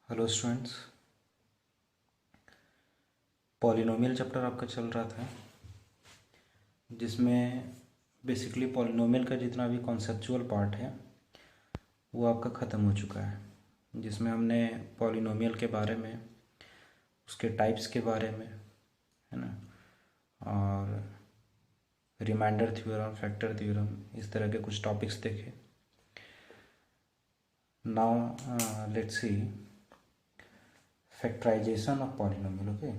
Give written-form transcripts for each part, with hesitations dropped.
Hello students. Polynomial chapter आपका चल रहा था जिसमें बेसिकली पॉलिनोमियल का जितना भी कॉन्सेप्चुअल पार्ट है वो आपका ख़त्म हो चुका है, जिसमें हमने पॉलिनोमियल के बारे में, उसके टाइप्स के बारे में, है ना, और रिमाइंडर थ्योरम, फैक्टर थ्योरम, इस तरह के कुछ टॉपिक्स देखे। Now let's see factorization of polynomial. Okay,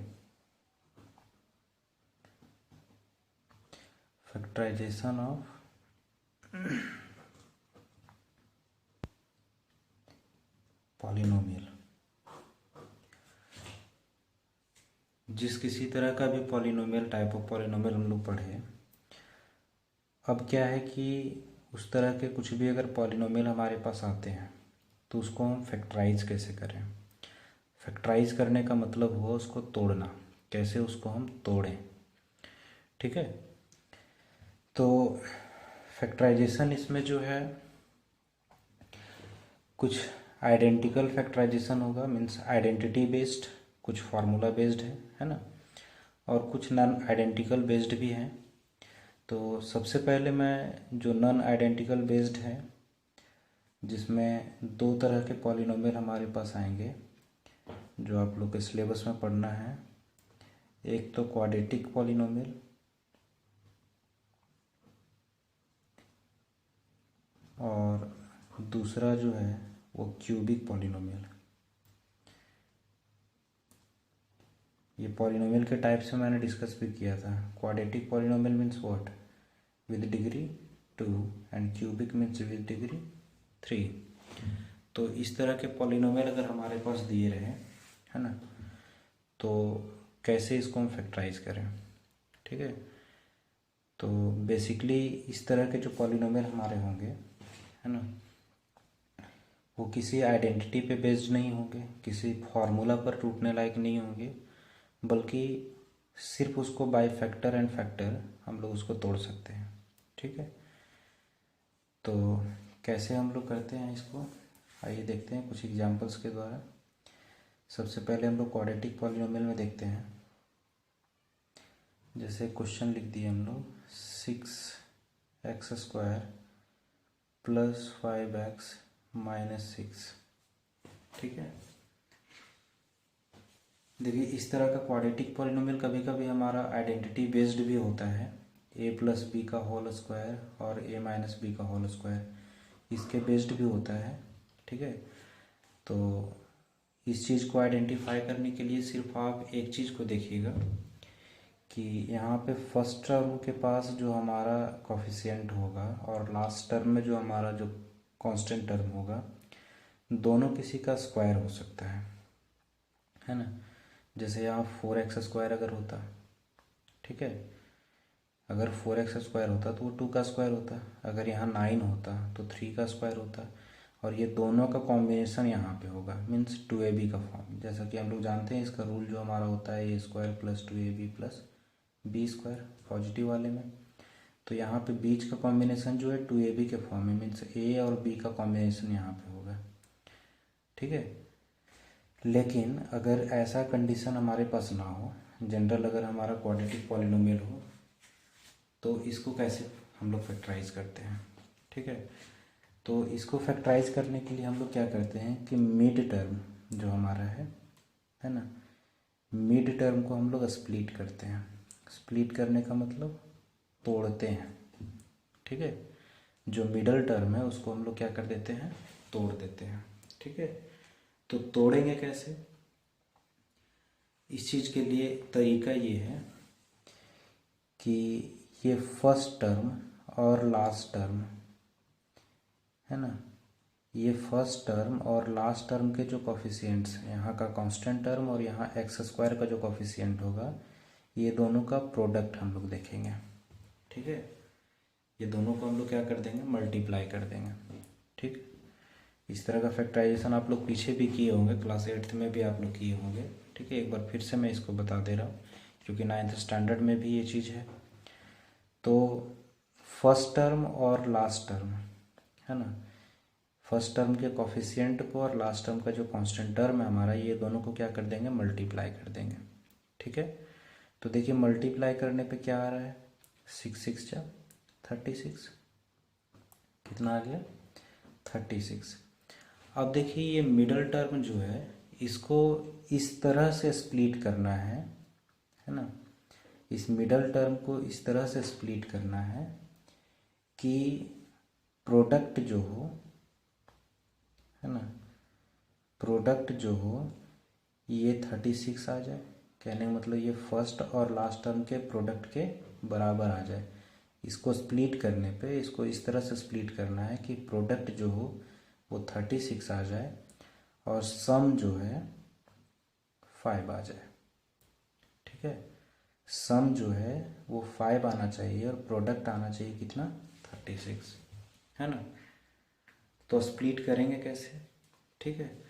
factorization of polynomial. जिस किसी तरह का भी पॉलिनोमियल, टाइप ऑफ पॉलिनोमियल हम लोग पढ़े, अब क्या है कि उस तरह के कुछ भी अगर पॉलिनोमियल हमारे पास आते हैं तो उसको हम फैक्टराइज कैसे करें। फैक्टराइज करने का मतलब हुआ उसको तोड़ना, कैसे उसको हम तोड़ें। ठीक है, तो फैक्टराइजेशन इसमें जो है कुछ आइडेंटिकल फैक्टराइजेशन होगा, मीन्स आइडेंटिटी बेस्ड, कुछ फार्मूला बेस्ड है ना, और कुछ नॉन आइडेंटिकल बेस्ड भी हैं। तो सबसे पहले मैं जो नॉन आइडेंटिकल बेस्ड है, जिसमें दो तरह के पॉलिनोमियल हमारे पास आएंगे जो आप लोग के सिलेबस में पढ़ना है। एक तो क्वाड्रेटिक पॉलिनोमियल और दूसरा जो है वो क्यूबिक पॉलिनोमियल। ये पॉलिनोमियल के टाइप से मैंने डिस्कस भी किया था। Quadratic polynomial means what, with degree 2 and cubic means with degree 3। तो इस तरह के पॉलिनोमियल अगर हमारे पास दिए रहे, है ना, तो कैसे इसको हम फैक्टराइज करें। ठीक है, तो बेसिकली इस तरह के जो पॉलिनोमियल हमारे होंगे, है ना, वो किसी आइडेंटिटी पे बेस्ड नहीं होंगे, किसी फार्मूला पर टूटने लायक नहीं होंगे, बल्कि सिर्फ उसको बाय फैक्टर एंड फैक्टर हम लोग उसको तोड़ सकते हैं। ठीक है, तो कैसे हम लोग करते हैं इसको, आइए देखते हैं कुछ एग्जांपल्स के द्वारा। सबसे पहले हम लोग क्वाड्रेटिक पॉलिनोमियल में देखते हैं। जैसे क्वेश्चन लिख दिए हम लोग 6x² + 5x - 6। ठीक है, देखिए इस तरह का क्वाड्रेटिक पॉलिनोमियल कभी कभी हमारा आइडेंटिटी बेस्ड भी होता है, a + b² और a - b², इसके बेस्ड भी होता है। ठीक है, तो इस चीज़ को आइडेंटिफाई करने के लिए सिर्फ आप एक चीज़ को देखिएगा कि यहाँ पे फर्स्ट टर्म के पास जो हमारा कोफिशिएंट होगा और लास्ट टर्म में जो हमारा जो कांस्टेंट टर्म होगा, दोनों किसी का स्क्वायर हो सकता है ना। जैसे यहाँ 4x² अगर होता, ठीक है, अगर 4x² होता तो वो 2 का स्क्वायर होता, अगर यहाँ 9 होता तो 3 का स्क्वायर होता, और ये दोनों का कॉम्बिनेशन यहाँ पे होगा, मीन्स 2ab का फॉर्म। जैसा कि हम लोग जानते हैं इसका रूल जो हमारा होता है a² + 2ab + b², पॉजिटिव वाले में। तो यहाँ पे बीच का कॉम्बिनेशन जो है 2ab के फॉर्म में, मीन्स a और b का कॉम्बिनेशन यहाँ पे होगा। ठीक है, लेकिन अगर ऐसा कंडीशन हमारे पास ना हो, जनरल अगर हमारा क्वाड्रेटिक पॉलिनोमियल हो, तो इसको कैसे हम लोग फैक्टराइज करते हैं। ठीक है, तो इसको फैक्टराइज करने के लिए हम लोग क्या करते हैं कि मिड टर्म जो हमारा है ना, मिड टर्म को हम लोग स्प्लिट करते हैं। स्प्लिट करने का मतलब तोड़ते हैं। ठीक है, जो मिडल टर्म है उसको हम लोग क्या कर देते हैं, तोड़ देते हैं। ठीक है, तो तोड़ेंगे कैसे, इस चीज़ के लिए तरीका ये है कि ये फर्स्ट टर्म और लास्ट टर्म है ना, ये फर्स्ट टर्म और लास्ट टर्म के जो कोफिशिएंट्स हैं, यहाँ का कांस्टेंट टर्म और यहाँ x² का जो कोफिशिएंट होगा, ये दोनों का प्रोडक्ट हम लोग देखेंगे। ठीक है, ये दोनों को हम लोग क्या कर देंगे, मल्टीप्लाई कर देंगे। ठीक, इस तरह का फैक्टराइजेशन आप लोग पीछे भी किए होंगे, क्लास 8th में भी आप लोग किए होंगे। ठीक है, एक बार फिर से मैं इसको बता दे रहा हूँ क्योंकि 9th स्टैंडर्ड में भी ये चीज़ है। तो फर्स्ट टर्म और लास्ट टर्म है ना, फर्स्ट टर्म के कॉफिशिएंट को और लास्ट टर्म का जो कांस्टेंट टर्म है हमारा, ये दोनों को क्या कर देंगे, मल्टीप्लाई कर देंगे। ठीक है, तो देखिए मल्टीप्लाई करने पे क्या आ रहा है, 6 जा 36, कितना आ गया 36। अब देखिए ये मिडल टर्म जो है इसको इस तरह से स्प्लिट करना है ना, इस मिडल टर्म को इस तरह से स्प्लिट करना है कि प्रोडक्ट जो हो, है ना, प्रोडक्ट जो हो ये 36 आ जाए। कहने का मतलब ये फर्स्ट और लास्ट टर्म के प्रोडक्ट के बराबर आ जाए। इसको स्प्लिट करने पे इसको इस तरह से स्प्लिट करना है कि प्रोडक्ट जो हो वो 36 आ जाए और सम जो है 5 आ जाए। ठीक है, सम जो है वो 5 आना चाहिए और प्रोडक्ट आना चाहिए कितना, 36, है ना। तो स्प्लिट करेंगे कैसे, ठीक है,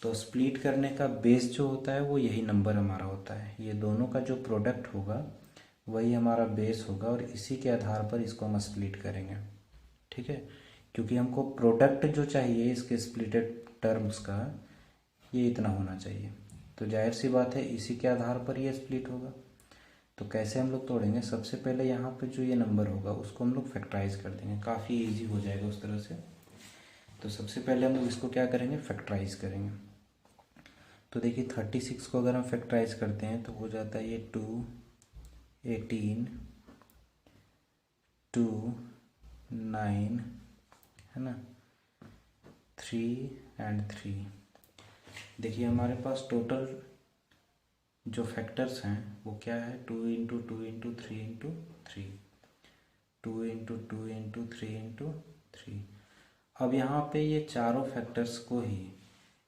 तो स्प्लिट करने का बेस जो होता है वो यही नंबर हमारा होता है। ये दोनों का जो प्रोडक्ट होगा वही हमारा बेस होगा और इसी के आधार पर इसको हम स्प्लिट करेंगे। ठीक है, क्योंकि हमको प्रोडक्ट जो चाहिए इसके स्प्लिटेड टर्म्स का ये इतना होना चाहिए, तो जाहिर सी बात है इसी के आधार पर ये स्प्लिट होगा। तो कैसे हम लोग तोड़ेंगे, सबसे पहले यहाँ पे जो ये नंबर होगा उसको हम लोग फैक्टराइज कर देंगे, काफ़ी ईजी हो जाएगा उस तरह से। तो सबसे पहले हम लोग इसको क्या करेंगे, फैक्टराइज करेंगे। तो देखिए 36 को अगर हम फैक्टराइज करते हैं तो हो जाता है ये 2, 18, 2, 9, है ना, 3 एंड 3। देखिए हमारे पास टोटल जो फैक्टर्स हैं वो क्या है, 2 into 2 into 3 into 3, 2 into 2 into 3 into 3। अब यहाँ पे ये चारों फैक्टर्स को ही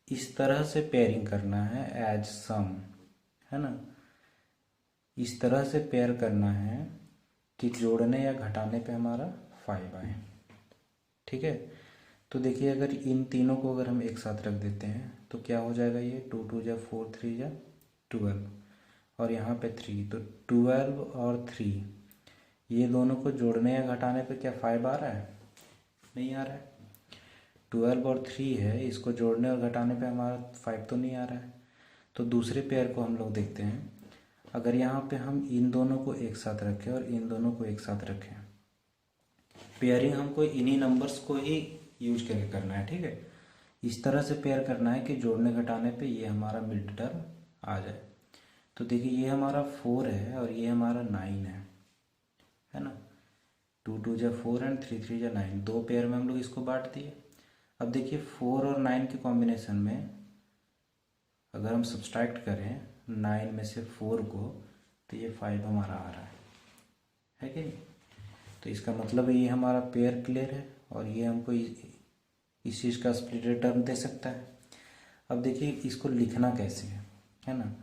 इस तरह से पेयरिंग करना है एज सम, है ना, इस तरह से पेयर करना है कि जोड़ने या घटाने पे हमारा 5 आए। ठीक है, तो देखिए अगर इन तीनों को अगर हम एक साथ रख देते हैं तो क्या हो जाएगा, ये 2 2 जा 4, 3 जा 12 और यहाँ पे 3, तो 12 और 3 ये दोनों को जोड़ने या घटाने पे क्या 5 आ रहा है, नहीं आ रहा है। 12 और 3 है, इसको जोड़ने और घटाने पे हमारा 5 तो नहीं आ रहा है। तो दूसरे पेयर को हम लोग देखते हैं, अगर यहाँ पे हम इन दोनों को एक साथ रखें और इन दोनों को एक साथ रखें, पेयरिंग हमको इन्हीं नंबर्स को ही यूज करके करना है। ठीक है, इस तरह से पेयर करना है कि जोड़ने घटाने पे ये हमारा मिड टर्म आ जाए। तो देखिए ये हमारा 4 है और ये हमारा 9 है ना, 2 2 जा 4 एंड 3 3 जा 9, दो पेयर में हम लोग इसको बांट दिए। अब देखिए 4 और 9 के कॉम्बिनेशन में अगर हम सब्सट्रैक्ट करें 9 में से 4 को तो ये 5 हमारा आ रहा है कि नहीं। तो इसका मतलब ये हमारा पेयर क्लियर है और ये हमको इस चीज़ का स्प्लिटेड टर्म दे सकता है। अब देखिए इसको लिखना कैसे है ना,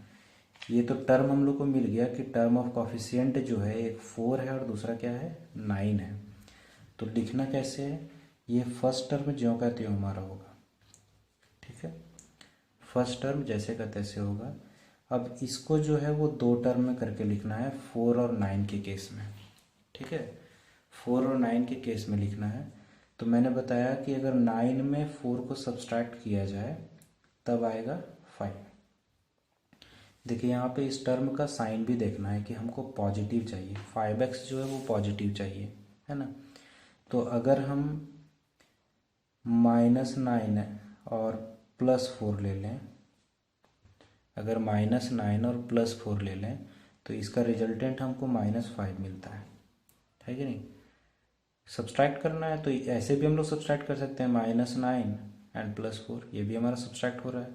ये तो टर्म हम लोग को मिल गया कि टर्म ऑफ कॉफिशिएंट जो है एक 4 है और दूसरा क्या है 9 है। तो लिखना कैसे है, ये फर्स्ट टर्म ज्यों का त्यों हमारा होगा। ठीक है, फर्स्ट टर्म जैसे का तैसे होगा। अब इसको जो है वो दो टर्म में करके लिखना है 4 और 9 के केस में। ठीक है, 4 और 9 के केस में लिखना है। तो मैंने बताया कि अगर 9 में 4 को सब्सट्रैक्ट किया जाए तब आएगा 5। देखिए यहाँ पे इस टर्म का साइन भी देखना है कि हमको पॉजिटिव चाहिए, 5x जो है वो पॉजिटिव चाहिए, है ना। तो अगर हम -9 और +4 ले लें, अगर -9 और +4 ले लें तो इसका रिजल्टेंट हमको -5 मिलता है कि नहीं। सब्सट्रैक्ट करना है तो ऐसे भी हम लोग सब्सट्रैक्ट कर सकते हैं, -9 एंड +4 ये भी हमारा सब्सट्रैक्ट हो रहा है,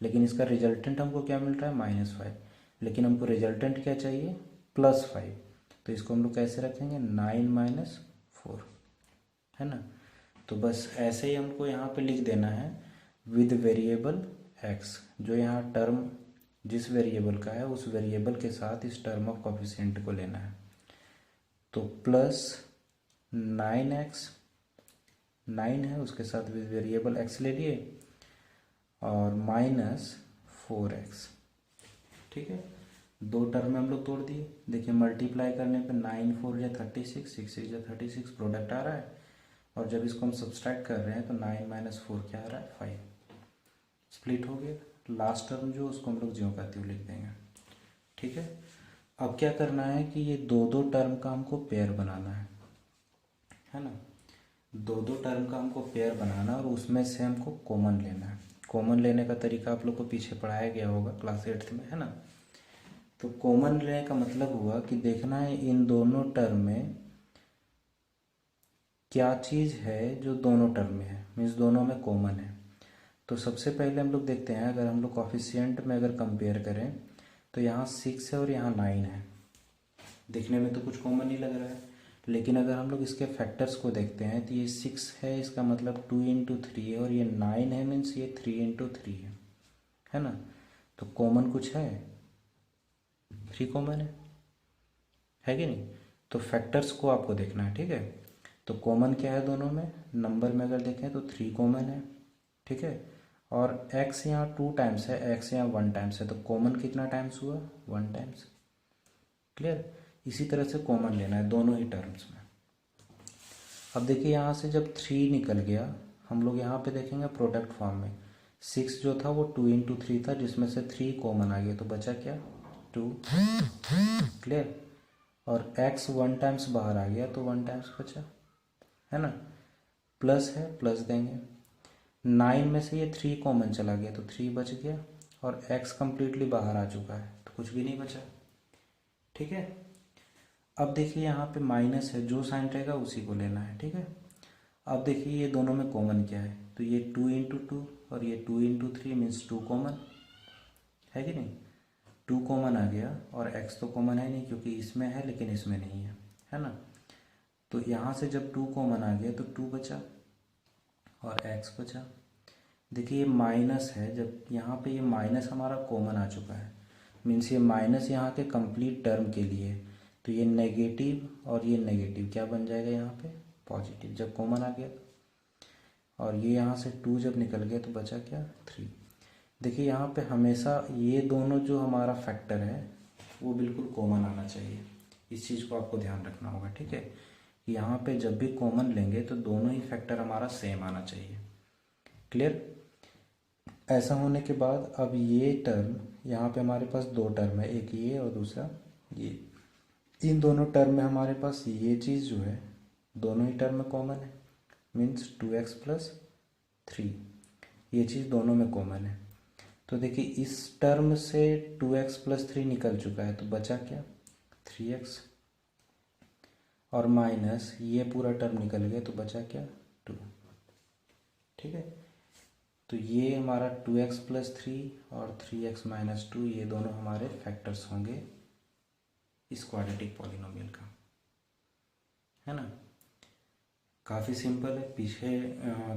लेकिन इसका रिजल्टेंट हमको क्या मिल रहा है -5, लेकिन हमको रिजल्टेंट क्या चाहिए +5। तो इसको हम लोग कैसे रखेंगे 9 - 4, है ना। तो बस ऐसे ही हमको यहाँ पे लिख देना है विद वेरिएबल x, जो यहाँ टर्म जिस वेरिएबल का है उस वेरिएबल के साथ इस टर्म ऑफ कॉफिशिएंट को लेना है। तो +9x, 9 है उसके साथ विद वेरिएबल x ले लिए और -4x। ठीक है, दो टर्म में हम लोग तोड़ दिए। देखिए मल्टीप्लाई करने पे 9 4 या 36, 6 6 या 36 प्रोडक्ट आ रहा है और जब इसको हम सब्सट्रैक्ट कर रहे हैं तो 9 माइनस 4 क्या आ रहा है 5, स्प्लिट हो गया। लास्ट टर्म जो उसको हम लोग ज्यों का त्यों लिख देंगे। ठीक है, अब क्या करना है कि ये दो दो टर्म का हमको पेयर बनाना है ना। दो दो टर्म का हमको पेयर बनाना और उसमें से हमको कॉमन लेना है। कॉमन लेने का तरीका आप लोग को पीछे पढ़ाया गया होगा क्लास 8th में, है ना। तो कॉमन लेने का मतलब हुआ कि देखना है इन दोनों टर्म में क्या चीज़ है जो दोनों टर्म में है, मीन्स दोनों में कॉमन है। तो सबसे पहले हम लोग देखते हैं, अगर हम लोग कोफिशिएंट में अगर कंपेयर करें तो यहाँ 6 है और यहाँ 9 है। दिखने में तो कुछ कॉमन नहीं लग रहा है, लेकिन अगर हम लोग इसके फैक्टर्स को देखते हैं तो ये 6 है, इसका मतलब 2 इंटू 3 है, और ये 9 है मीन्स ये 3 इंटू 3 है ना। तो कॉमन कुछ है, 3 कॉमन है कि नहीं। तो फैक्टर्स को आपको देखना है, ठीक है। तो कॉमन क्या है दोनों में, नंबर में अगर देखें तो 3 कॉमन है, ठीक है। और x यहाँ 2 टाइम्स है, x यहाँ 1 टाइम्स है, तो कॉमन कितना टाइम्स हुआ 1 टाइम्स। क्लियर। इसी तरह से कॉमन लेना है दोनों ही टर्म्स में। अब देखिए यहाँ से जब 3 निकल गया, हम लोग यहाँ पे देखेंगे प्रोडक्ट फॉर्म में 6 जो था वो 2 इंटू 3 था, जिसमें से 3 कॉमन आ गया, तो बचा क्या 2। क्लियर। और x 1 टाइम्स बाहर आ गया तो 1 टाइम्स बचा, है ना। प्लस है, प्लस देंगे। 9 में से ये 3 कॉमन चला गया तो 3 बच गया, और x कंप्लीटली बाहर आ चुका है तो कुछ भी नहीं बचा। ठीक है। अब देखिए यहाँ पे माइनस है, जो साइन रहेगा उसी को लेना है, ठीक है। अब देखिए ये दोनों में कॉमन क्या है, तो ये 2 इंटू 2 और ये 2 इंटू 3 मीन्स 2 कॉमन है कि नहीं। 2 कॉमन आ गया, और x तो कॉमन है नहीं क्योंकि इसमें है लेकिन इसमें नहीं है ना। तो यहाँ से जब 2 कॉमन आ गया तो 2 बचा और x बचा। देखिए ये माइनस है, जब यहाँ पे ये माइनस हमारा कॉमन आ चुका है, मीन्स ये माइनस यहाँ के कंप्लीट टर्म के लिए, तो ये नेगेटिव और ये नेगेटिव क्या बन जाएगा यहाँ पे पॉजिटिव जब कॉमन आ गया। और ये यहाँ से 2 जब निकल गया तो बचा क्या 3। देखिए यहाँ पे हमेशा ये दोनों जो हमारा फैक्टर है वो बिल्कुल कॉमन आना चाहिए, इस चीज़ को आपको ध्यान रखना होगा, ठीक है। यहाँ पे जब भी कॉमन लेंगे तो दोनों ही फैक्टर हमारा सेम आना चाहिए। क्लियर। ऐसा होने के बाद अब ये टर्म, यहाँ पे हमारे पास 2 टर्म है, एक ये और दूसरा ये। इन दोनों टर्म में हमारे पास ये चीज़ जो है दोनों ही टर्म में कॉमन है, मीन्स 2x प्लस 3, ये चीज़ दोनों में कॉमन है। तो देखिए इस टर्म से 2x प्लस 3 निकल चुका है तो बचा क्या 3x, और माइनस ये पूरा टर्म निकल गया तो बचा क्या 2। ठीक है। तो ये हमारा 2x प्लस 3 और 3x माइनस 2 ये दोनों हमारे फैक्टर्स होंगे इस क्वाड्रेटिक पॉलिनोमियल का, है ना। काफ़ी सिंपल है, पीछे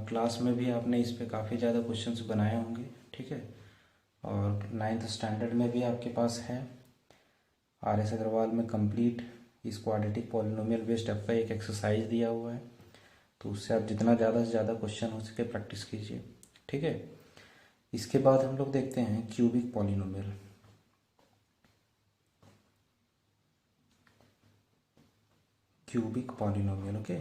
क्लास में भी आपने इस पे काफ़ी ज़्यादा क्वेश्चंस बनाए होंगे, ठीक है। और 9th स्टैंडर्ड में भी आपके पास है RS अग्रवाल में कंप्लीट इस क्वाड्रेटिक पॉलिनोमियल बेस्ड आपका एक एक्सरसाइज दिया हुआ है, तो उससे आप जितना ज़्यादा से ज़्यादा क्वेश्चन हो सके प्रैक्टिस कीजिए, ठीक है। इसके बाद हम लोग देखते हैं cubic polynomial. Cubic polynomial, okay.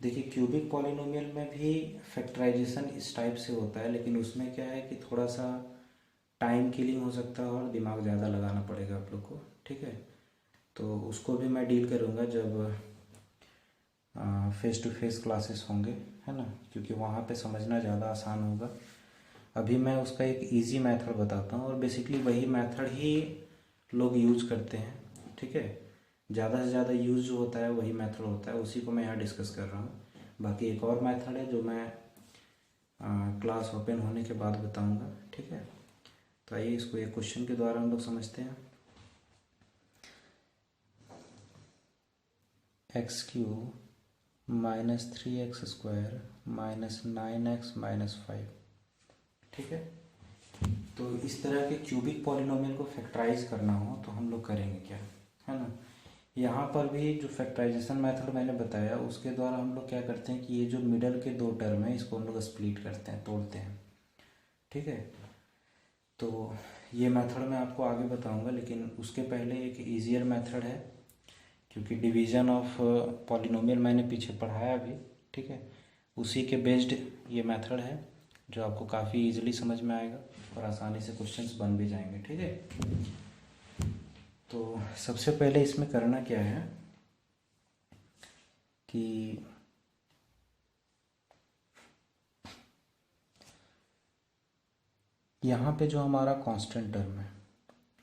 देखिए क्यूबिक पॉलिनोमियल में भी फैक्टराइजेशन इस टाइप से होता है, लेकिन उसमें क्या है कि थोड़ा सा टाइम किलिंग हो सकता है और दिमाग ज़्यादा लगाना पड़ेगा आप लोग को, ठीक है। तो उसको भी मैं डील करूँगा जब फेस टू फेस क्लासेस होंगे, है ना, क्योंकि वहाँ पे समझना ज़्यादा आसान होगा। अभी मैं उसका एक इजी मेथड बताता हूँ, और बेसिकली वही मेथड ही लोग यूज़ करते हैं, ठीक है। ज़्यादा से ज़्यादा यूज़ जो होता है वही मेथड होता है, उसी को मैं यहाँ डिस्कस कर रहा हूँ। बाकी एक और मेथड है जो मैं क्लास ओपन होने के बाद बताऊँगा, ठीक है। तो आइए इसको एक क्वेश्चन के द्वारा हम लोग समझते हैं। X cube minus 3x square minus 9x minus 5, ठीक है। तो इस तरह के क्यूबिक पॉलिनोमियल को फैक्टराइज करना हो तो हम लोग करेंगे क्या, है ना। यहाँ पर भी जो फैक्टराइजेशन मेथड मैंने बताया उसके द्वारा हम लोग क्या करते हैं कि ये जो मिडल के 2 टर्म है इसको हम लोग स्प्लिट करते हैं, तोड़ते हैं, ठीक है। तो ये मेथड मैं आपको आगे बताऊंगा, लेकिन उसके पहले एक ईजियर मेथड है, क्योंकि डिवीज़न ऑफ पॉलिनोमियल मैंने पीछे पढ़ाया भी, ठीक है। उसी के बेस्ड ये मेथड है जो आपको काफ़ी इजीली समझ में आएगा और आसानी से क्वेश्चंस बन भी जाएंगे, ठीक है। तो सबसे पहले इसमें करना क्या है कि यहाँ पे जो हमारा कांस्टेंट टर्म है,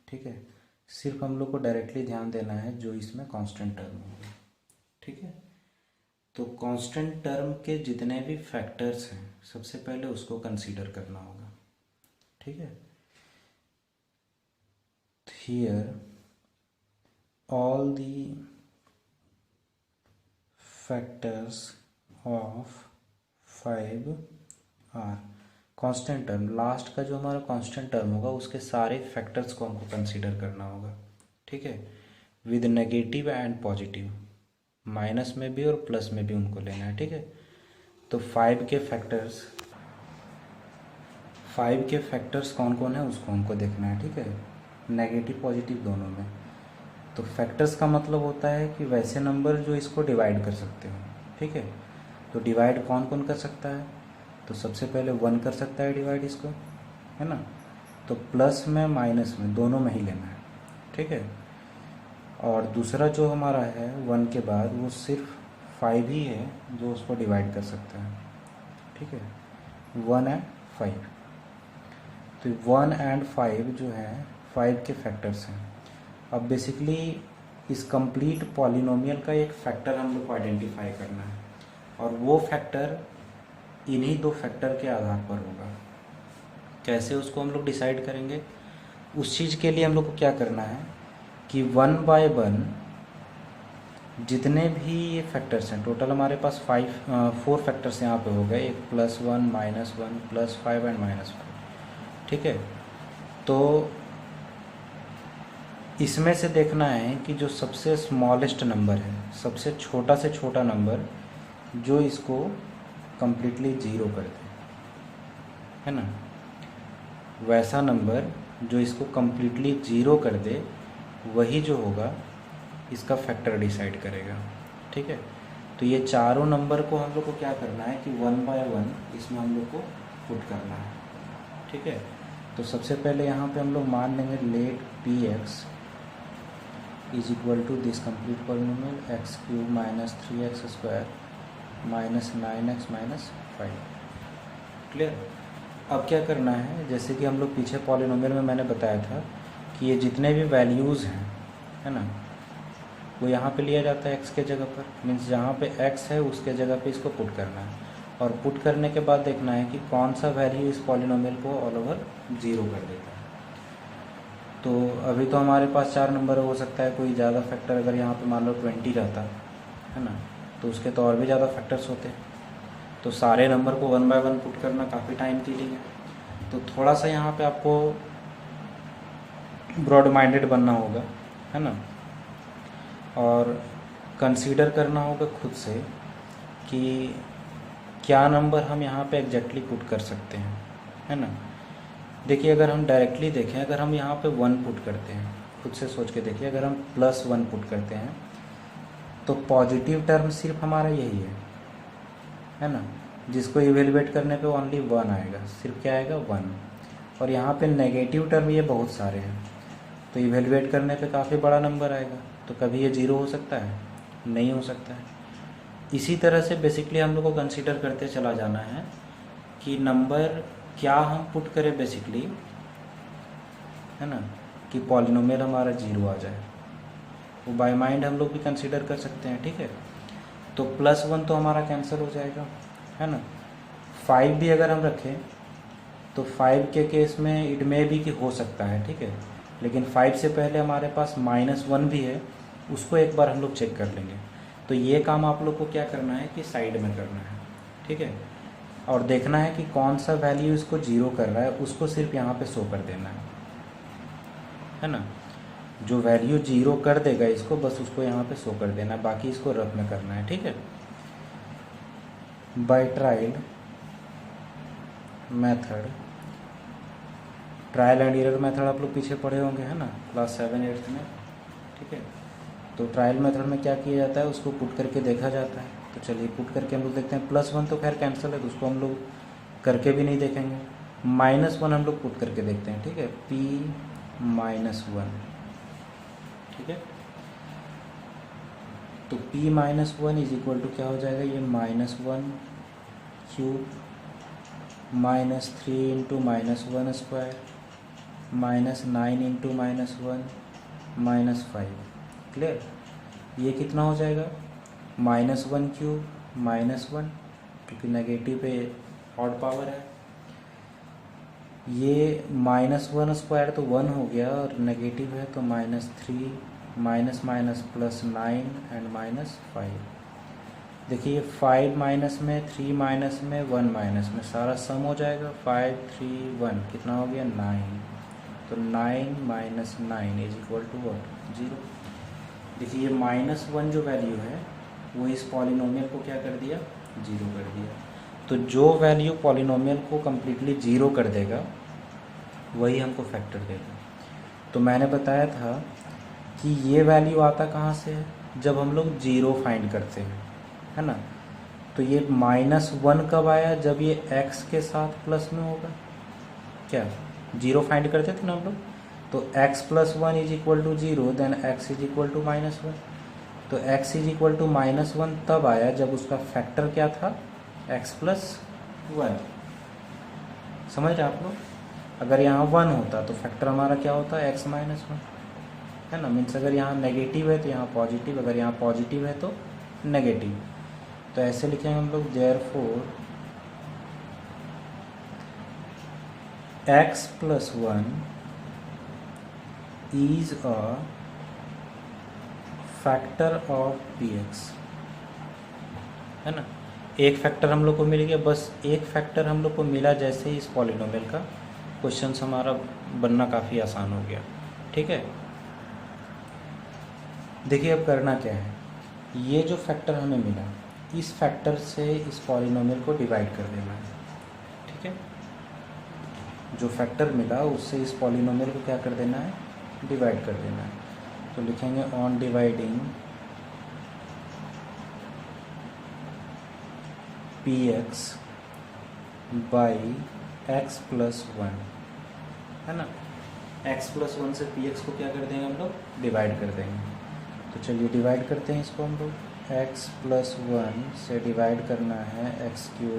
ठीक है, सिर्फ हम लोग को डायरेक्टली ध्यान देना है जो इसमें कांस्टेंट टर्म होगा, ठीक है। तो कांस्टेंट टर्म के जितने भी फैक्टर्स हैं सबसे पहले उसको कंसीडर करना होगा, ठीक है। Here all the factors of 5 are constant term, last का जो हमारा कांस्टेंट टर्म होगा उसके सारे फैक्टर्स को हमको कंसीडर करना होगा, ठीक है, with negative and positive, minus में भी और प्लस में भी उनको लेना है, ठीक है। तो 5 के फैक्टर्स कौन कौन है उसको हमको देखना है, ठीक है, नेगेटिव पॉजिटिव दोनों में। तो फैक्टर्स का मतलब होता है कि वैसे नंबर जो इसको डिवाइड कर सकते हो, ठीक है। तो डिवाइड कौन कौन कर सकता है, तो सबसे पहले 1 कर सकता है डिवाइड इसको, है ना। तो प्लस में माइनस में दोनों में ही लेना है, ठीक है। और दूसरा जो हमारा है 1 के बाद वो सिर्फ 5 ही है जो उसको डिवाइड कर सकता है, ठीक है, 1 एंड 5। तो 1 एंड 5 जो है 5 के फैक्टर्स हैं। अब बेसिकली इस कंप्लीट पॉलिनोमियल का एक फैक्टर हम लोग को आइडेंटिफाई करना है और वो फैक्टर इन्हीं 2 फैक्टर के आधार पर होगा। कैसे उसको हम लोग डिसाइड करेंगे, उस चीज़ के लिए हम लोग को क्या करना है कि 1 बाय 1 जितने भी ये फैक्टर्स हैं, टोटल हमारे पास 4 फैक्टर्स यहाँ पे हो गए, एक +1 -1 +5 एंड -5, ठीक है। तो इसमें से देखना है कि जो सबसे स्मॉलेस्ट नंबर है, सबसे छोटा से छोटा नंबर जो इसको कम्प्लीटली ज़ीरो कर दे, है ना, वैसा नंबर जो इसको कम्प्लीटली ज़ीरो कर दे वही जो होगा इसका फैक्टर डिसाइड करेगा, ठीक है। तो ये चारों नंबर को हम लोग को क्या करना है कि 1 बाय 1 इसमें हम लोग को पुट करना है, ठीक है। तो सबसे पहले यहाँ पे हम लोग मान लेंगे let px is equal to this complete polynomial x³ - 3x² -9x - 5, clear. अब क्या करना है, जैसे कि हम लोग पीछे पॉलिनोमियल में मैंने बताया था कि ये जितने भी वैल्यूज़ हैं, है ना, वो यहाँ पे लिया जाता है x के जगह पर, मीन्स जहाँ पे x है उसके जगह पे इसको पुट करना है और पुट करने के बाद देखना है कि कौन सा वैल्यू इस पॉलिनोमियल को ऑल ओवर 0 कर देता है। तो अभी तो हमारे पास 4 नंबर हो सकता है, कोई ज़्यादा फैक्टर अगर यहाँ पे मान लो 20 रहता है ना, तो उसके तो और भी ज़्यादा फैक्टर्स होते। तो सारे नंबर को 1 बाय 1 पुट करना काफ़ी टाइम किलिंग है, तो थोड़ा सा यहाँ पे आपको ब्रॉड माइंडेड बनना होगा, है ना, और कंसीडर करना होगा खुद से कि क्या नंबर हम यहाँ पे एग्जैक्टली पुट कर सकते हैं, है ना। देखिए अगर हम डायरेक्टली देखें, अगर हम यहाँ पे 1 पुट करते हैं, खुद से सोच के देखिए, अगर हम +1 पुट करते हैं तो पॉजिटिव टर्म सिर्फ हमारा यही है ना, जिसको इवेलुएट करने पे ओनली 1 आएगा, सिर्फ क्या आएगा 1। और यहाँ पे नेगेटिव टर्म ये बहुत सारे हैं, तो इवेलुएट करने पे काफ़ी बड़ा नंबर आएगा, तो कभी ये 0 हो सकता है, नहीं हो सकता है। इसी तरह से बेसिकली हम लोग को कंसीडर करते चला जाना है कि नंबर क्या हम पुट करें बेसिकली, है ना, कि पॉलिनोमियल हमारा 0 आ जाए। वो बाय माइंड हम लोग भी कंसीडर कर सकते हैं, ठीक है। तो +1 तो हमारा कैंसिल हो जाएगा, है ना। 5 भी अगर हम रखें तो 5 के केस में इट में भी कि हो सकता है, ठीक है, लेकिन 5 से पहले हमारे पास -1 भी है, उसको एक बार हम लोग चेक कर लेंगे। तो ये काम आप लोग को क्या करना है कि साइड में करना है, ठीक है, और देखना है कि कौन सा वैल्यू इसको 0 कर रहा है, उसको सिर्फ यहाँ पे शो कर देना है ना। जो वैल्यू 0 कर देगा इसको बस उसको यहाँ पे शो कर देना है, बाकी इसको रफ में करना है, ठीक है। By trial method, trial and error method आप लोग पीछे पढ़े होंगे, है ना, क्लास 7-8 में, ठीक है। तो ट्रायल मेथड में क्या किया जाता है, उसको पुट करके देखा जाता है, तो चलिए पुट करके हम लोग देखते हैं। +1 तो खैर कैंसिल है, तो उसको हम लोग करके भी नहीं देखेंगे। -1 हम लोग पुट करके देखते हैं, ठीक है। P-1, ठीक है। तो P-1 इज इक्वल टू क्या हो जाएगा, ये -1 cube -3 into -1 square -9 into -1 -5। Clear. ये कितना हो जाएगा, -1 क्यूब -1, क्योंकि नेगेटिव पे ऑड पावर है। ये -1 स्क्वायर तो 1 हो गया, और नेगेटिव है तो -3 माइनस माइनस +9 एंड -5। देखिए 5 माइनस में, 3 माइनस में, 1 माइनस में, सारा सम हो जाएगा। 5 3 1 कितना हो गया, 9। तो 9 minus 9 is equal to what, 0। देखिए ये -1 जो वैल्यू है वो इस पॉलिनोमियल को क्या कर दिया, 0 कर दिया। तो जो वैल्यू पॉलिनोमियल को कम्प्लीटली 0 कर देगा वही हमको फैक्टर देगा। तो मैंने बताया था कि ये वैल्यू आता कहाँ से है, जब हम लोग 0 फाइंड करते हैं, है ना। तो ये -1 कब आया, जब ये x के साथ प्लस में होगा। क्या 0 फाइंड करते थे ना हम लोग, तो x + 1 is equal to 0, then x is equal to -1। तो x इज इक्वल टू -1 तब आया जब उसका फैक्टर क्या था, x + 1। समझ रहे आप लोग। अगर यहाँ 1 होता तो फैक्टर हमारा क्या होता, x - 1, है ना। मीन्स अगर यहाँ नेगेटिव है तो यहाँ पॉजिटिव, अगर यहाँ पॉजिटिव है तो नेगेटिव। तो ऐसे लिखेंगे हम लोग, therefore x + 1 is a factor of px, है ना। एक फैक्टर हम लोग को मिल गया, बस एक फैक्टर हम लोग को मिला जैसे ही इस पॉलिनोमियल का क्वेश्चन हमारा बनना काफ़ी आसान हो गया, ठीक है। देखिए अब करना क्या है, ये जो फैक्टर हमें मिला इस फैक्टर से इस पॉलिनोमियल को डिवाइड कर देना है, ठीक है। जो फैक्टर मिला उससे इस पॉलिनोमियल को क्या कर देना है, डिवाइड कर देना है। तो लिखेंगे on dividing px by x + 1, है ना। x + 1 से px को क्या कर देंगे हम लोग, डिवाइड कर देंगे। तो चलिए डिवाइड करते हैं इसको हम लोग। x + 1 से डिवाइड करना है x³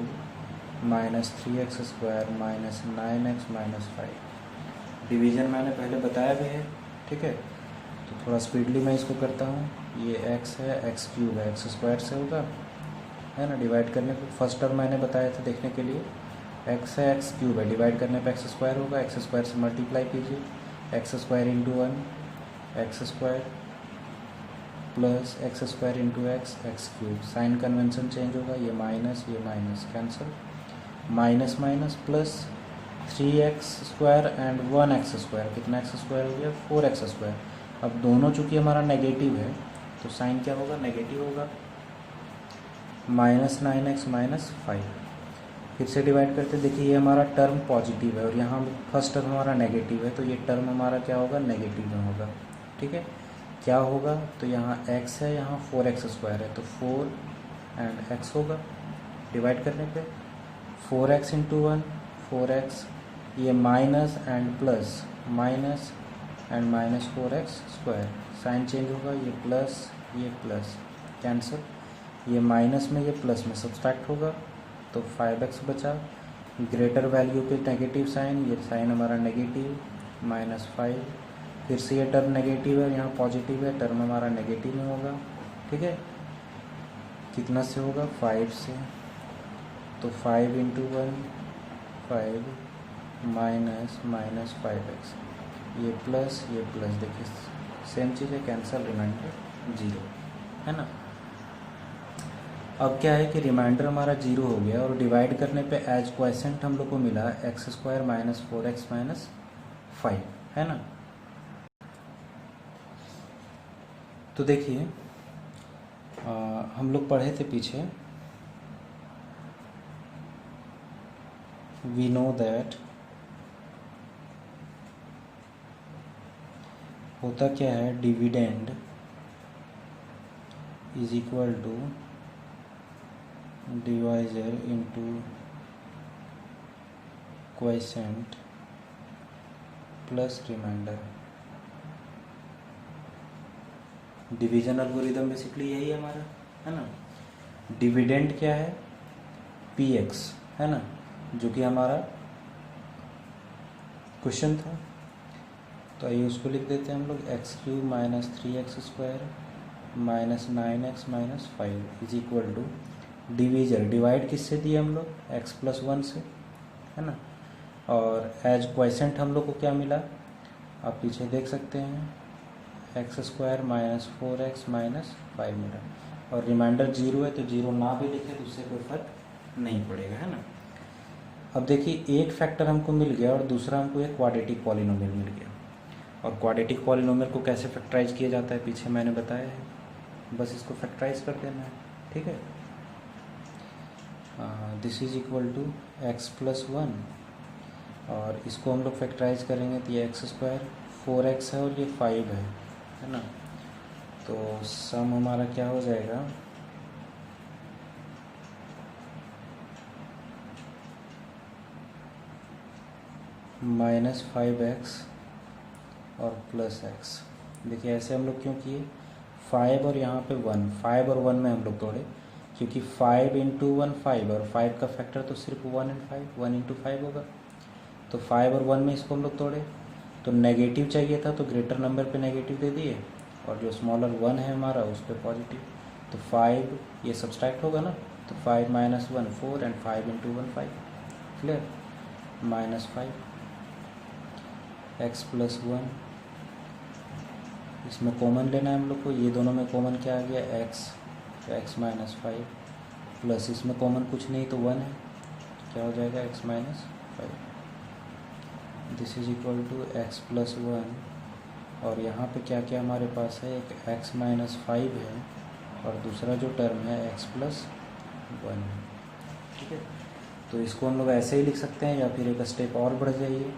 -3x² -9x -5। डिवीज़न मैंने पहले बताया भी है, ठीक है। तो थोड़ा स्पीडली मैं इसको करता हूँ। ये x है, x³ है, x² से होगा, है ना। डिवाइड करने पे फर्स्ट टर्म मैंने बताया था देखने के लिए, x है, x³ है, डिवाइड करने पे x² होगा, x² से मल्टीप्लाई कीजिए, x² × 1 x² plus x² × x x³। Sign convention change होगा, ये minus cancel, minus minus plus 3x² and 1x², कितना x² हो गया, 4x²। अब दोनों चूँकि हमारा नेगेटिव है तो साइन क्या होगा, नेगेटिव होगा, -9x -5। फिर से डिवाइड करते, देखिए ये हमारा टर्म पॉजिटिव है और यहाँ फर्स्ट टर्म हमारा नेगेटिव है, तो ये टर्म हमारा क्या होगा, नेगेटिव में होगा, ठीक है। क्या होगा, तो यहाँ x है, यहाँ 4x² है, तो 4 एंड x होगा। डिवाइड करने पे 4x × 1 4x, ये minus and plus, minus and -4x²। Sign change होगा, ये प्लस कैंसिल, ये माइनस में ये प्लस में सब्सट्रैक्ट होगा, तो 5x बचा। ग्रेटर वैल्यू पे नेगेटिव साइन, ये साइन हमारा नेगेटिव, -5। फिर से ये टर्म नेगेटिव है, यहाँ पॉजिटिव है, टर्म हमारा नेगेटिव में होगा, ठीक है। कितना से होगा, 5 से, तो 5 × 1 5 -5x, ये प्लस, देखिए सेम चीज़ है, कैंसल, रिमाइंडर 0, है ना। अब क्या है कि रिमाइंडर हमारा 0 हो गया और डिवाइड करने पे एज क्वेश्चन हम लोग को मिला x² - 4x - 5, है ना। तो देखिए हम लोग पढ़े थे पीछे, वी नो दैट होता क्या है, dividend is equal to divisor into quotient plus remainder. Division algorithm basically यही है हमारा, है ना। डिविडेंड क्या है, पी एक्स, है ना, जो कि हमारा क्वेश्चन था। तो आइए उसको लिख देते हैं हम लोग, x cube minus 3x² minus 9x minus 5 is equal to divisor, divide किससे दिए हम लोग, x+1 से, है ना। और एज क्वोशिएंट हम लोग को क्या मिला, आप पीछे देख सकते हैं, x² माइनस 4x माइनस 5 मिला। और रिमाइंडर 0 है, तो 0 ना भी लिखे तो उससे कोई फर्क नहीं पड़ेगा, है ना। अब देखिए, एक फैक्टर हमको मिल गया और दूसरा हमको एक क्वाड्रेटिक पॉलिनोमियल मिल गया। और क्वाड्रेटिक पॉलिनोमियल को कैसे फैक्टराइज किया जाता है पीछे मैंने बताया है, बस इसको फैक्टराइज कर देना है, ठीक है। This is equal to x+1, और इसको हम लोग फैक्टराइज करेंगे तो ये x² 4x है और ये 5 है ना। तो सम हमारा क्या हो जाएगा, -5x और +x। देखिए ऐसे हम लोग क्यों किए, 5 और यहाँ पे 1, 5 और 1 में हम लोग तोड़े, क्योंकि 5 × 1 5, और 5 का फैक्टर तो सिर्फ 1 और 5, 1 × 5 होगा। तो 5 और 1 में इसको हम लोग तोड़े, तो नेगेटिव चाहिए था तो ग्रेटर नंबर पे नेगेटिव दे दिए, और जो स्मॉलर 1 है हमारा उस पर पॉजिटिव। तो 5 ये सब्सट्रैक्ट होगा ना, तो 5 - 1 4 एंड 5 × 1 5, क्लियर, -5 x+1, इसमें कॉमन लेना है हम लोग को, ये दोनों में कॉमन क्या आ गया, x, तो x - 5 प्लस इसमें कॉमन कुछ नहीं तो 1 है, क्या हो जाएगा x - 5। This is equal to x+1, और यहाँ पे क्या क्या हमारे पास है, एक x - 5 है और दूसरा जो टर्म है x+1 है, ठीक है। तो इसको हम लोग ऐसे ही लिख सकते हैं, या फिर एक स्टेप और बढ़ जाइए,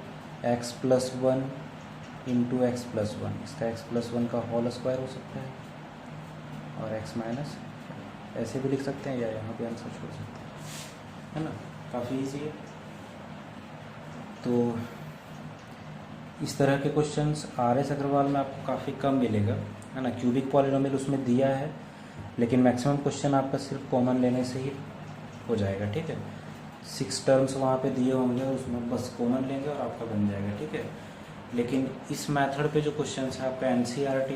x+1 इंटू x+1, इसका x+1 का होल स्क्वायर हो सकता है, और x- ऐसे भी लिख सकते हैं, या यहाँ पे आंसर छोड़ सकते हैं, है ना, काफ़ी इजी है। तो इस तरह के क्वेश्चंस RS अग्रवाल में आपको काफ़ी कम मिलेगा, है ना। क्यूबिक पॉलिनोमियल उसमें दिया है, लेकिन मैक्सिमम क्वेश्चन आपका सिर्फ कॉमन लेने से ही हो जाएगा, ठीक है। 6 टर्म्स वहाँ पे दिए होंगे, उसमें बस कॉमन लेंगे और आपका बन जाएगा, ठीक है। लेकिन इस मेथड पे जो क्वेश्चंस है आपका NCERT,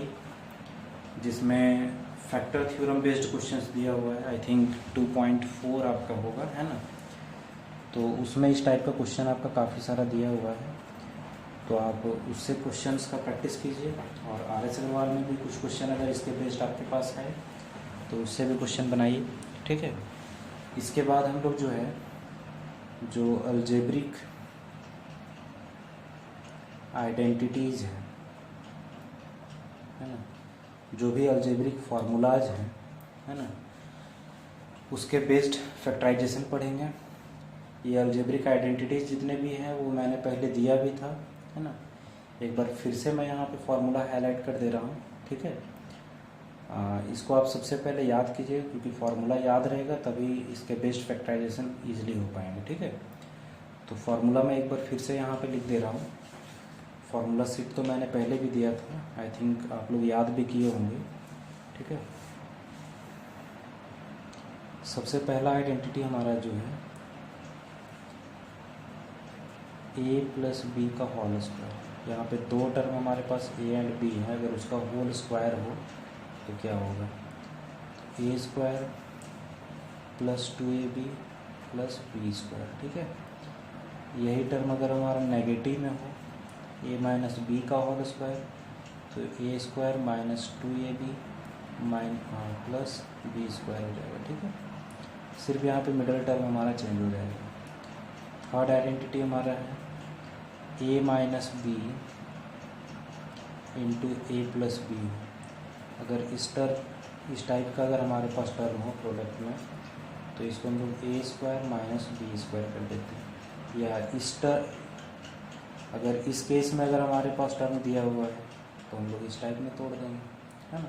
जिसमें फैक्टर थ्योरम बेस्ड क्वेश्चंस दिया हुआ है, आई थिंक 2.4 आपका होगा, है ना। तो उसमें इस टाइप का क्वेश्चन आपका काफ़ी सारा दिया हुआ है, तो आप उससे क्वेश्चंस का प्रैक्टिस कीजिए। और RS अग्रवाल में भी कुछ क्वेश्चन अगर इसके बेस्ड आपके पास है तो उससे भी क्वेश्चन बनाइए, ठीक है। इसके बाद हम लोग जो है, जो अलजेब्रिक आइडेंटिटीज़ है ना, जो भी अलजेब्रिक फार्मूलाज हैं, है ना, उसके बेस्ड फैक्टराइजेशन पढ़ेंगे। ये अलजेब्रिक आइडेंटिटीज़ जितने भी हैं वो मैंने पहले दिया भी था, है ना। एक बार फिर से मैं यहाँ पे फार्मूला हाईलाइट कर दे रहा हूँ, ठीक है। इसको आप सबसे पहले याद कीजिए, क्योंकि फार्मूला याद रहेगा तभी इसके बेस्ड फैक्टराइजेशन ईजिली हो पाएंगे, ठीक है। तो फार्मूला मैं एक बार फिर से यहाँ पे लिख दे रहा हूँ। फार्मूला शीट तो मैंने पहले भी दिया था, आई थिंक आप लोग याद भी किए होंगे, ठीक है। सबसे पहला आइडेंटिटी हमारा जो है a+b का होल स्क्वायर। यहाँ पे दो टर्म हमारे पास a एंड b है, अगर उसका होल स्क्वायर हो तो क्या होगा, a² + 2ab + b², ठीक है। यही टर्म अगर हमारा नेगेटिव में हो, a - b का होल स्क्वायर, तो a² - 2ab + b² हो जाएगा, ठीक है। सिर्फ यहाँ पे मिडल टर्म हमारा चेंज हो जाएगा। थर्ड आइडेंटिटी हमारा है a - b into a + b। अगर इस टाइप का अगर हमारे पास टर्म हो प्रोडक्ट में, तो इसको हम लोग a² - b² कर देते हैं। या अगर इस केस में अगर हमारे पास टर्म दिया हुआ है तो हम लोग इस टाइप में तोड़ देंगे, है ना।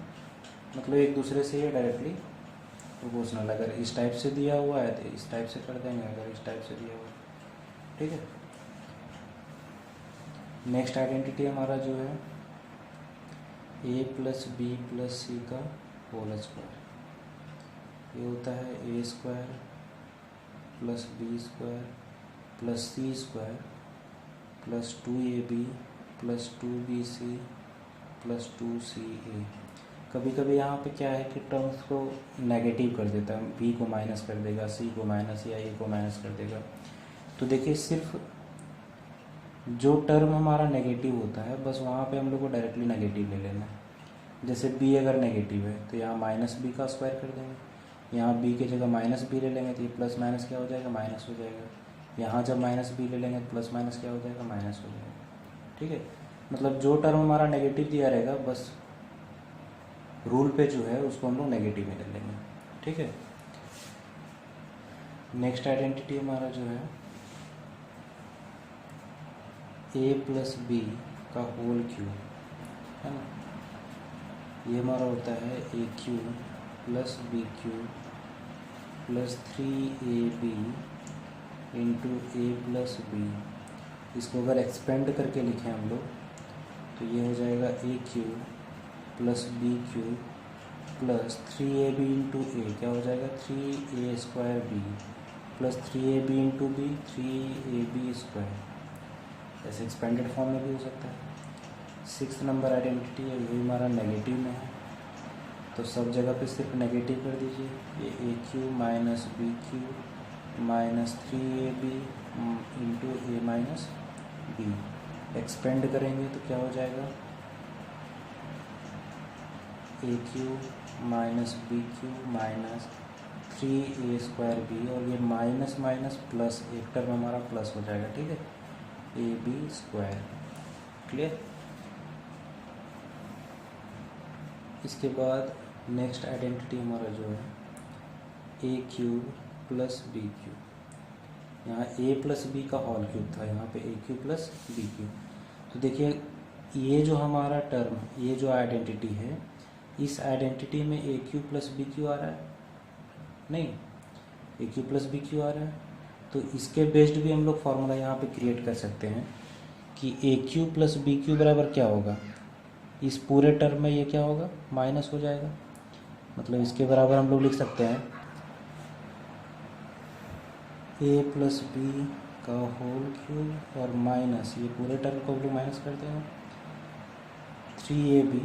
मतलब एक दूसरे से ये डायरेक्टली प्रोपोर्शनल। अगर इस टाइप से दिया हुआ है तो इस टाइप से कर देंगे, अगर इस टाइप से दिया हुआ है, ठीक है। नेक्स्ट आइडेंटिटी हमारा जो है a plus b plus c का होल स्क्वायर, ये होता है a square plus b square plus c square plus 2ab plus 2bc plus 2ca। कभी कभी यहाँ पे क्या है कि टर्म्स को नेगेटिव कर देता है, b को माइनस कर देगा, c को माइनस या a को माइनस कर देगा। तो देखिए सिर्फ जो टर्म हमारा नेगेटिव होता है बस वहाँ पे हम लोग को डायरेक्टली नेगेटिव ले लेना है। जैसे b अगर नेगेटिव है तो यहाँ माइनस बी का स्क्वायर कर देंगे, यहाँ b की जगह माइनस बी ले लेंगे तो ये प्लस माइनस क्या हो जाएगा, माइनस हो जाएगा। यहाँ जब माइनस बी ले लेंगे तो प्लस माइनस क्या हो जाएगा, माइनस हो जाएगा, ठीक है। मतलब जो टर्म हमारा नेगेटिव दिया रहेगा बस रूल पे जो है उसको हम लोग नेगेटिव में ले लेंगे, ठीक है। नेक्स्ट आइडेंटिटी हमारा जो है a प्लस बी का होल क्यूब, है ना। ये हमारा होता है a cube plus b cube plus 3ab into a plus b. इसको अगर एक्सपेंड करके लिखें हम लोग तो ये हो जाएगा a cube plus b cube plus 3ab into a, क्या हो जाएगा 3a square b plus 3ab into b 3ab square. ऐसे एक्सपेंडेड फॉर्म में भी हो सकता है। 6th नंबर आइडेंटिटी है, ये हमारा नेगेटिव में है तो सब जगह पे सिर्फ नेगेटिव कर दीजिए। ये a cube minus b cube minus 3ab into a minus b. Expand करेंगे तो क्या हो जाएगा a cube minus b cube minus 3a square b, और ये माइनस माइनस प्लस, एक टर्म हमारा प्लस हो जाएगा, ठीक है, ए बी स्क्वायर। क्लियर। इसके बाद नेक्स्ट आइडेंटिटी हमारा जो है a cube plus b cube. यहाँ ए प्लस बी का होल क्यूब था, यहाँ पे ए क्यूब प्लस बी क्यूब। तो देखिए ये जो हमारा टर्म, ये जो आइडेंटिटी है, इस आइडेंटिटी में ए क्यूब प्लस बी क्यू आ रहा है, नहीं ए क्यूब प्लस बी क्यू आ रहा है। तो इसके बेस्ड भी हम लोग फार्मूला यहाँ पे क्रिएट कर सकते हैं कि ए क्यूब प्लस बी क्यू बराबर क्या होगा, इस पूरे टर्म में ये क्या होगा, माइनस हो जाएगा। मतलब इसके बराबर हम लोग लिख सकते हैं ए प्लस बी का होल क्यूब और माइनस, ये पूरे टर्म को हम लोग माइनस करते हैं 3ab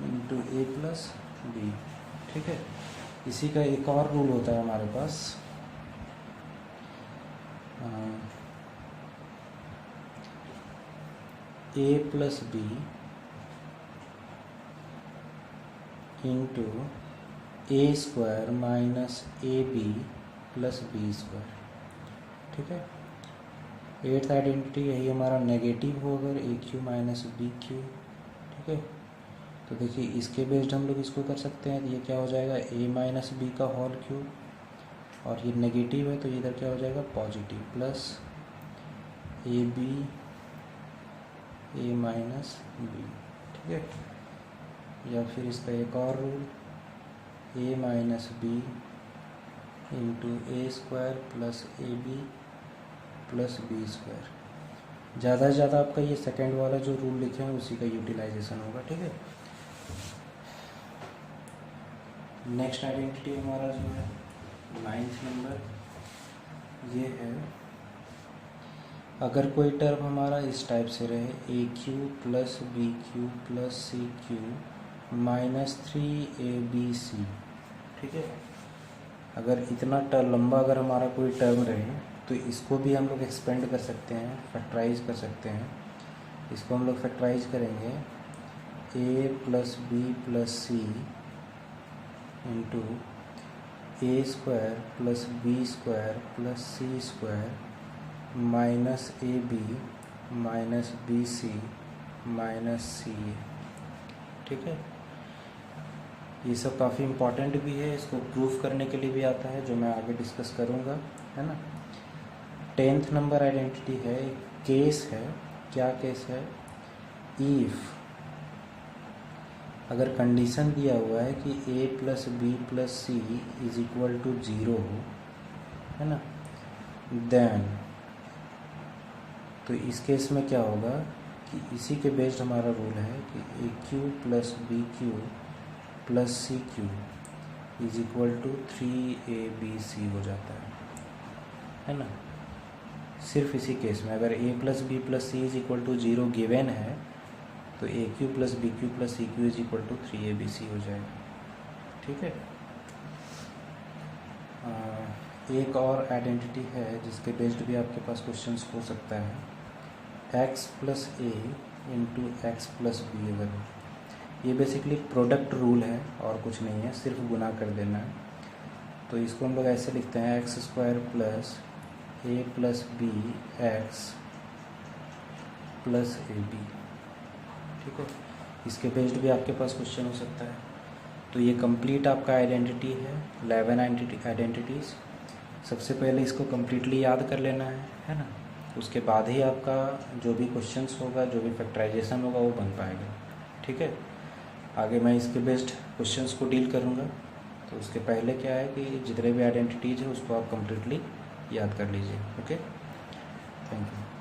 into a plus B, ठीक है। इसी का एक और रूल होता है हमारे पास, a plus b into a square minus a b plus b square, ठीक है। 8th आइडेंटिटी यही हमारा नेगेटिव हो अगर a cube minus b cube, ठीक है। तो देखिए इसके बेस्ड हम लोग इसको कर सकते हैं, तो ये क्या हो जाएगा ए माइनस बी का होल क्यूब, और ये नेगेटिव है तो इधर क्या हो जाएगा positive, plus a b a minus b, ठीक है। या फिर इसका एक और rule a minus b into a square plus a b plus b square. ज़्यादा से ज़्यादा आपका ये सेकंड वाला जो रूल लिखे हैं उसी का यूटिलाइजेशन होगा, ठीक है। नेक्स्ट आइडेंटिटी हमारा जो है 9th नंबर, ये है अगर कोई टर्म हमारा इस टाइप से रहे a cube plus b cube plus c cube minus 3ab, ठीक है। अगर इतना लंबा अगर हमारा कोई टर्म रहे तो इसको भी हम लोग एक्सपेंड कर सकते हैं, फैक्टराइज कर सकते हैं। इसको हम लोग फैक्टराइज करेंगे a plus b plus c into a square plus b square plus c square minus a b minus b c minus c a, ठीक है। ये सब काफ़ी इम्पॉर्टेंट भी है, इसको प्रूफ करने के लिए भी आता है, जो मैं आगे डिस्कस करूँगा, है ना। 10th नंबर आइडेंटिटी है, केस है, क्या केस है, अगर कंडीशन दिया हुआ है कि a plus b plus c is equal to 0 हो, है ना, देन तो इस केस में क्या होगा कि इसी के बेस्ड हमारा रूल है कि a cube plus b cube plus c cube is equal to 3abc हो जाता है ना। सिर्फ इसी केस में अगर a plus b plus c is equal to 0 given है तो a cube plus b cube plus c cube is equal to 3abc हो जाएगा। ठीक है। एक और आइडेंटिटी है जिसके बेस्ड भी आपके पास क्वेश्चंस हो सकता है, x प्लस ए इंटू एक्स प्लस बी। अगर ये बेसिकली प्रोडक्ट रूल है और कुछ नहीं है, सिर्फ गुना कर देना है। तो इसको हम लोग ऐसे लिखते हैं x square plus a plus b x plus a b. ठीक है। इसके बेस्ड भी आपके पास क्वेश्चन हो सकता है। तो ये कंप्लीट आपका आइडेंटिटी है, 11 आइडेंटिटीज़। सबसे पहले इसको कम्प्लीटली याद कर लेना है ना। उसके बाद ही आपका जो भी क्वेश्चंस होगा, जो भी फैक्टराइजेशन होगा वो बन पाएगा। ठीक है। आगे मैं इसके बेस्ड क्वेश्चंस को डील करूँगा। तो उसके पहले क्या है कि जितने भी आइडेंटिटीज़ है उसको आप कम्प्लीटली याद कर लीजिए। Okay, thank you.